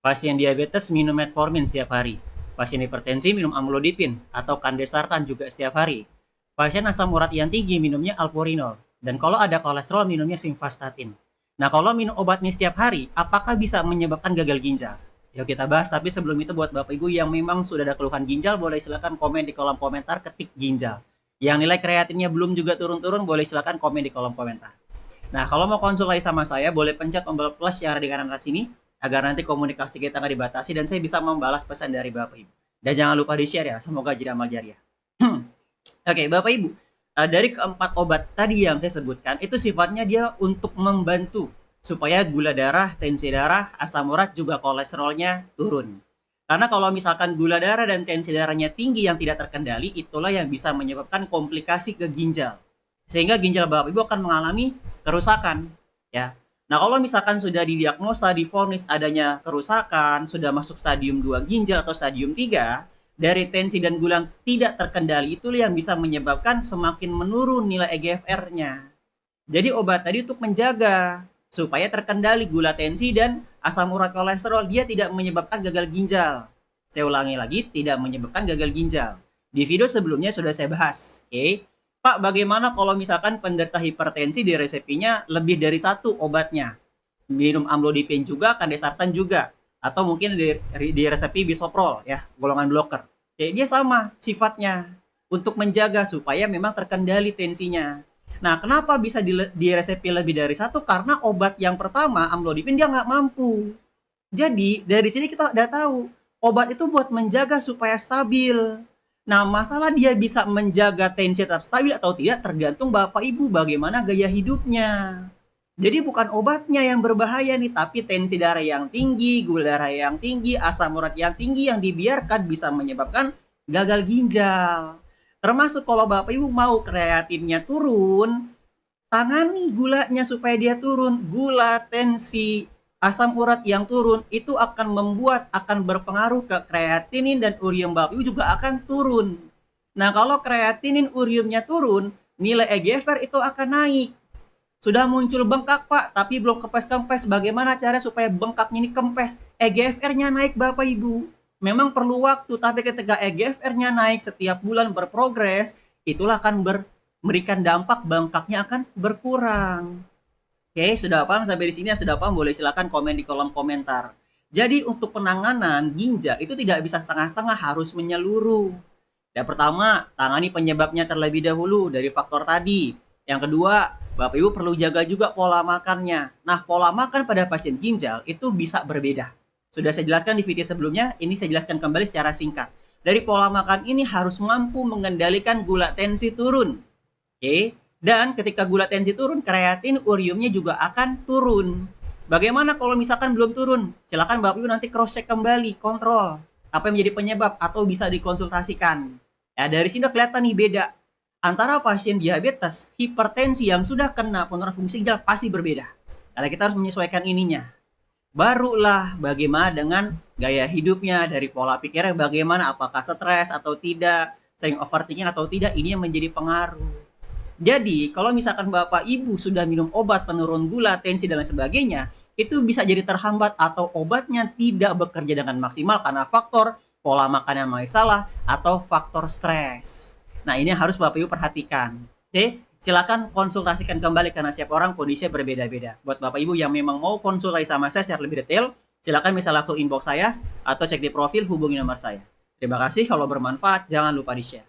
Pasien diabetes minum metformin setiap hari. Pasien hipertensi minum amlodipin atau kandesartan juga setiap hari. Pasien asam urat yang tinggi minumnya alpurinol. Dan kalau ada kolesterol minumnya simvastatin. Nah, kalau minum obat ini setiap hari, apakah bisa menyebabkan gagal ginjal? Yuk kita bahas, tapi sebelum itu buat Bapak Ibu yang memang sudah ada keluhan ginjal, boleh silakan komen di kolom komentar ketik ginjal. Yang nilai kreatinnya belum juga turun-turun, boleh silakan komen di kolom komentar. Nah, kalau mau konsultasi sama saya, boleh pencet tombol plus yang ada di kanan atas ini, agar nanti komunikasi kita nggak dibatasi dan saya bisa membalas pesan dari Bapak Ibu. Dan jangan lupa di-share ya, semoga jadi amal jariah. Oke, Bapak Ibu, dari keempat obat tadi yang saya sebutkan, itu sifatnya dia untuk membantu supaya gula darah, tensi darah, asam urat, juga kolesterolnya turun. Karena kalau misalkan gula darah dan tensi darahnya tinggi yang tidak terkendali, itulah yang bisa menyebabkan komplikasi ke ginjal. Sehingga ginjal Bapak Ibu akan mengalami kerusakan. Ya. Nah, kalau misalkan sudah didiagnosa, divonis adanya kerusakan, sudah masuk stadium 2 ginjal atau stadium 3, dari tensi dan gula tidak terkendali, itulah yang bisa menyebabkan semakin menurun nilai EGFR-nya. Jadi obat tadi untuk menjaga supaya terkendali gula, tensi, dan asam urat, kolesterol, dia tidak menyebabkan gagal ginjal. Saya ulangi lagi, tidak menyebabkan gagal ginjal. Di video sebelumnya sudah saya bahas. Oke. Pak, bagaimana kalau misalkan penderita hipertensi di resepinya lebih dari satu obatnya? Minum amlodipin juga, kandesartan juga. Atau mungkin di resepi bisoprol, ya, golongan blocker. Jadi dia sama sifatnya untuk menjaga supaya memang terkendali tensinya. Nah, kenapa bisa di resepi lebih dari satu? Karena obat yang pertama, amlodipin, dia nggak mampu. Jadi, dari sini kita udah tahu, obat itu buat menjaga supaya stabil. Nah, masalah dia bisa menjaga tensi tetap stabil atau tidak tergantung Bapak Ibu bagaimana gaya hidupnya. Jadi bukan obatnya yang berbahaya nih, tapi tensi darah yang tinggi, gula darah yang tinggi, asam urat yang tinggi yang dibiarkan bisa menyebabkan gagal ginjal. Termasuk kalau Bapak Ibu mau kreatinnya turun, tangani gulanya supaya dia turun. Gula, tensi, asam urat yang turun itu akan berpengaruh ke kreatinin dan urium Bapak Ibu juga akan turun. Nah, kalau kreatinin uriumnya turun, nilai EGFR itu akan naik. Sudah muncul bengkak, Pak, tapi belum kempes-kempes. Bagaimana cara supaya bengkaknya ini kempes? EGFR-nya naik, Bapak Ibu. Memang perlu waktu, tapi ketika EGFR-nya naik setiap bulan berprogres, itulah akan memberikan dampak bengkaknya akan berkurang. Oke, sudah paham sampai di sini? Sudah paham? Boleh silakan komen di kolom komentar. Jadi untuk penanganan ginjal itu tidak bisa setengah-setengah, harus menyeluruh. Yang pertama, tangani penyebabnya terlebih dahulu dari faktor tadi. Yang kedua, Bapak Ibu perlu jaga juga pola makannya. Nah, pola makan pada pasien ginjal itu bisa berbeda. Sudah saya jelaskan di video sebelumnya, ini saya jelaskan kembali secara singkat. Dari pola makan ini harus mampu mengendalikan gula tensi turun. Oke. Dan ketika gula tensi turun, kreatin uriumnya juga akan turun. Bagaimana kalau misalkan belum turun? Silakan Bapak Ibu nanti cross check kembali, kontrol apa yang menjadi penyebab atau bisa dikonsultasikan. Ya, dari sini kelihatan nih beda antara pasien diabetes, hipertensi yang sudah kena penurunan fungsi ginjal pasti berbeda. Karena kita harus menyesuaikan ininya. Barulah bagaimana dengan gaya hidupnya, dari pola pikirnya bagaimana, apakah stres atau tidak, sering overthinking atau tidak, ini yang menjadi pengaruh. Jadi, kalau misalkan Bapak Ibu sudah minum obat penurun gula, tensi, dan lain sebagainya, itu bisa jadi terhambat atau obatnya tidak bekerja dengan maksimal karena faktor pola makan yang masih salah atau faktor stres. Nah, ini harus Bapak Ibu perhatikan. Oke, silakan konsultasikan kembali karena setiap orang kondisinya berbeda-beda. Buat Bapak Ibu yang memang mau konsultasi sama saya secara lebih detail, silakan bisa langsung inbox saya atau cek di profil, hubungi nomor saya. Terima kasih, kalau bermanfaat jangan lupa di-share.